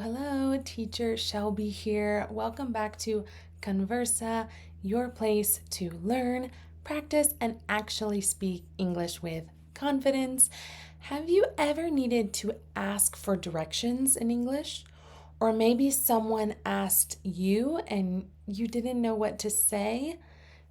Hello, teacher Shelby here. Welcome back to Conversa, your place to learn, practice, and actually speak English with confidence. Have you ever needed to ask for directions in English? Or maybe someone asked you and you didn't know what to say?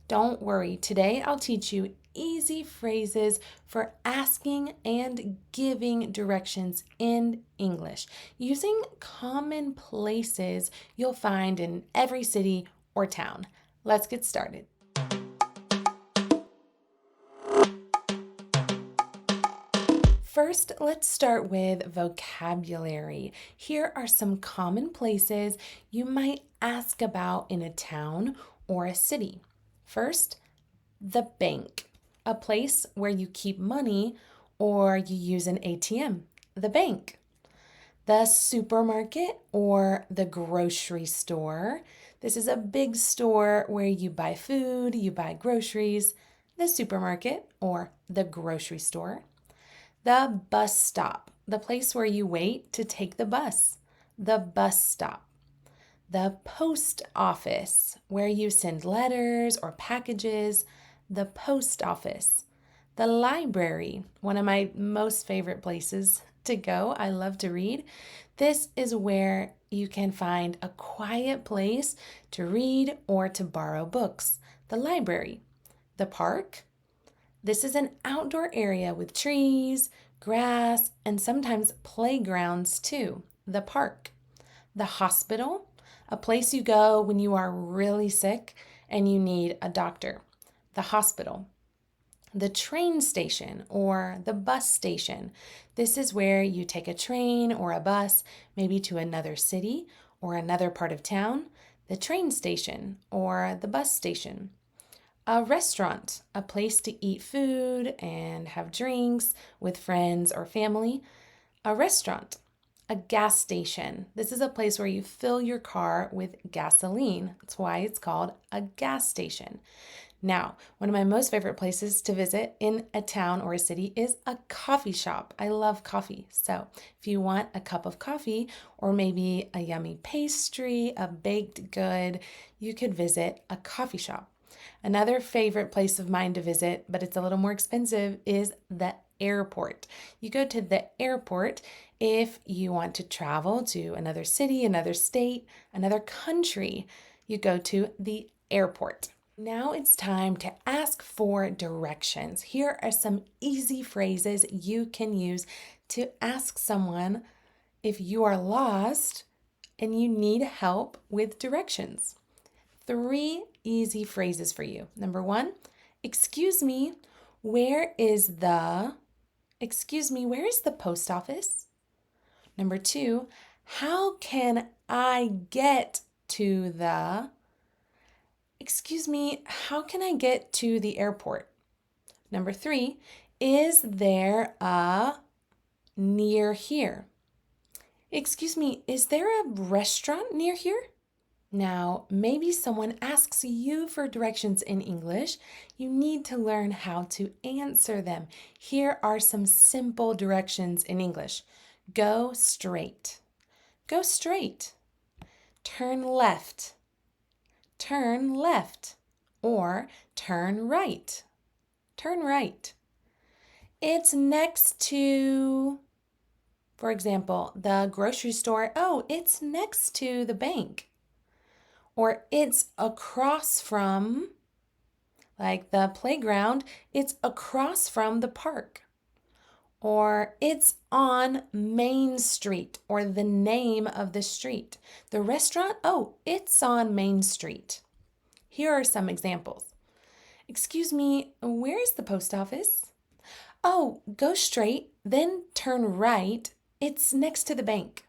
Don't worry, today I'll teach you easy phrases for asking and giving directions in English using common places you'll find in every city or town. Let's get started. First, let's start with vocabulary. Here are some common places you might ask about in a town or a city. First, the bank, a place where you keep money or you use an ATM. The bank. The supermarket or the grocery store. This is a big store where you buy food, you buy groceries. The supermarket or the grocery store. The bus stop, the place where you wait to take the bus. The bus stop. The post office, where you send letters or packages. The post office. The library, one of my most favorite places to go. I love to read. This is where you can find a quiet place to read or to borrow books. The library. The park. This is an outdoor area with trees, grass, and sometimes playgrounds too. The park. The hospital, a place you go when you are really sick and you need a doctor. The hospital. The train station or the bus station. This is where you take a train or a bus, maybe to another city or another part of town. The train station or the bus station. A restaurant, a place to eat food and have drinks with friends or family. A restaurant. A gas station. This is a place where you fill your car with gasoline. That's why it's called a gas station. Now, one of my most favorite places to visit in a town or a city is a coffee shop. I love coffee. So, if you want a cup of coffee or maybe a yummy pastry, a baked good, you could visit a coffee shop. Another favorite place of mine to visit, but it's a little more expensive, is the airport. You go to the airport if you want to travel to another city, another state, another country. You go to the airport. Now it's time to ask for directions. Here are some easy phrases you can use to ask someone if you are lost and you need help with directions. 3 easy phrases for you. Number 1, excuse me, where is the post office? Number 2, how can I get to the how can I get to the airport? Number 3, is there a near here? Is there a restaurant near here? Now, maybe someone asks you for directions in English. You need to learn how to answer them. Here are some simple directions in English. Go straight. Go straight. Turn left. Turn left. Or turn right. Turn right. It's next to, for example, the grocery store. Oh, it's next to the bank. Or it's across from, like the playground, it's across from the park. Or it's on Main Street, or the name of the street. The restaurant, oh, it's on Main Street. Here are some examples. Excuse me, where is the post office? Oh, go straight, then turn right. It's next to the bank.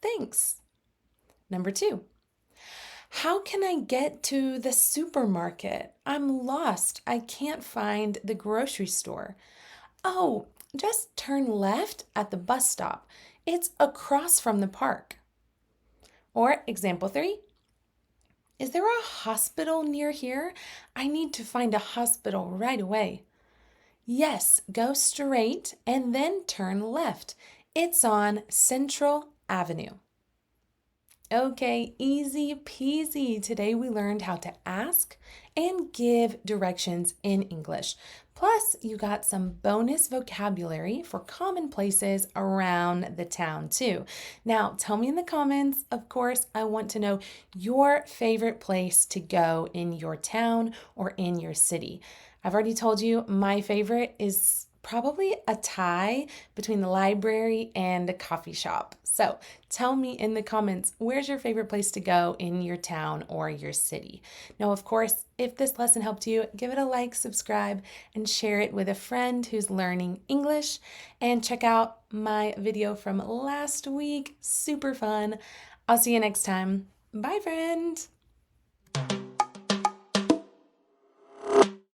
Thanks. Number 2. How can I get to the supermarket? I'm lost. I can't find the grocery store. Oh, just turn left at the bus stop. It's across from the park. Or example 3. Is there a hospital near here? I need to find a hospital right away. Yes, go straight and then turn left. It's on Central Avenue. Okay, easy peasy. Today we learned how to ask and give directions in English. Plus, you got some bonus vocabulary for common places around the town, too. Now, tell me in the comments, of course, I want to know your favorite place to go in your town or in your city. I've already told you my favorite is probably a tie between the library and a coffee shop. So tell me in the comments, where's your favorite place to go in your town or your city? Now, of course, if this lesson helped you, give it a like, subscribe, and share it with a friend who's learning English. And check out my video from last week. Super fun. I'll see you next time. Bye, friend.